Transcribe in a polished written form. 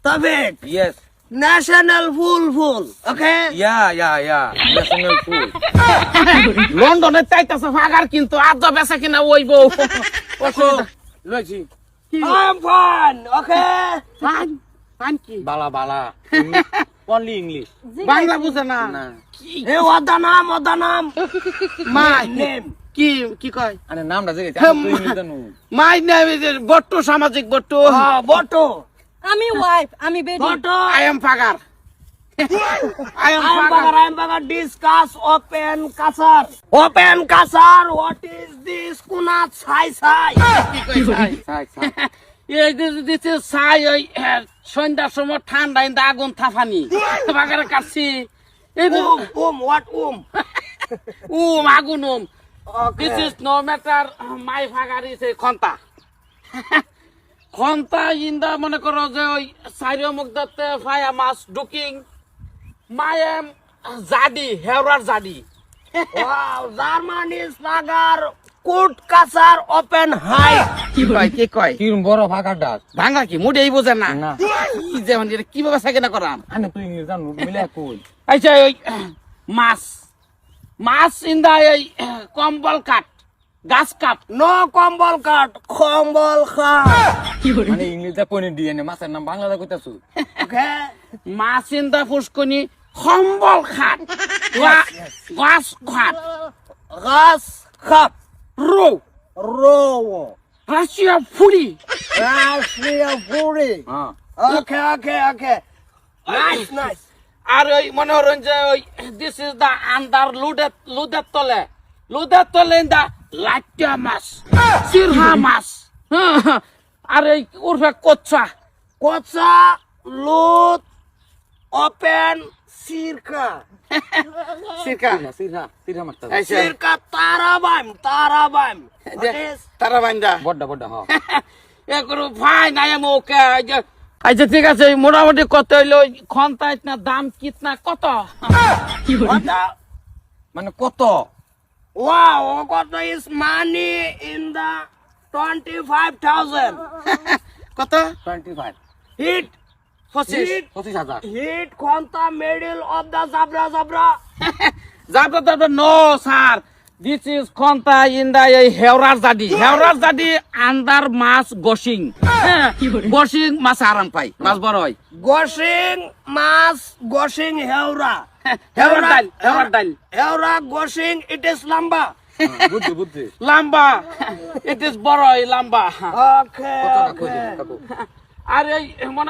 Tabet. Yes. National full. Okay? Yeah. National food. লন্ডনে চাইতাছে ফাগার কিন্তু আজ বেচা কিনা ওইব লইছি I'm fine. Okay? ফান কি বালা only English বাংলা বুঝে না না Hey, what the name? My Name. কি কয় আরে নামটা জেগে তুই ইংলিশ জানো মাই নেম ইজ বট্টু সামাজিক বট্টু Boto. আমি ওয়াইফ আমি বেডি Boto. আই এম ফাগার আই এম ফাগার I'm bagar. Discuss open kasar. Open kasar. What is this? Kunat sai. সাই এই দিছে ছাই ওই সন্ধ্যার সময় ঠান্ডা ইন্দা আগুন থাফানি বাগারে কাটছি এই What? আগুন this Okay. Is no matter my ফাগার ইজ এ খন্তা খন্তা ইন্দা মনে করো যে ওই সাইরো মুগদাতে ফায়া মাস ডুকিং মাই এম জাডি হেওরার জাডি Wow. German is bagar. Kut kasar open high. কি কয় কি বড় ফাঁকা ডাক ভাঙা কি মুডেই বোঝে না না কি যে মানে এটা কিভাবে সাইকেল করাম আনে তুই ইংলিশ জানো মিলে কই আচ্ছা ওই মাছ ইন্দা এই কম্বল কাঠ গাছ কাঠ No kombol cut. Kombol khat. মানে ইংলিশে কোনে ডিএনএ মাছের নাম বাংলাতে কইতাছু Okay? মাছ ইন্দা ফুসকুনি কম্বল খাট গাছ খাট Gas khat. Row Row. রাশিয়া ফুরি Rashtriya Puri. হ্যাঁ Okay. Nice. আর ওই মনে হরেন যে ওই দিস ইজ দা আন্ডার লুদের তলে ইন্দা লাইটা মাছ সিরহা মাছ আর এই উর্ফে কোচ্ছা Kotsa lut open sirka. সিরকা সিরা মাছটা Sirka tarabam. What is? তারা বান্দা বড় হ্যাঁ একরু ভাই নাই ওকে আচ্ছা ঠিক আছে মোটামুটি কত হইলো খন্তা ইতনা দাম কিতনা কত What the? মানে কত Wow, what is money in the 25,000? কত 25 Hit. 25,000 Hit konta middle of the zabra. যাবো নো স্যার দিস ইজ খন্তা ইন দা এই হেওরার জাডি আন্ডার মাছ গসিং গসিং মাছ আরাম পাই মাছ বড় হয় Goshing heura. হেওরার ডাল Heura goshing, it is lamba. বুদ্ধি লাম্বা ইট ইজ বড় হয় লাম্বা Okay. আর এই মনে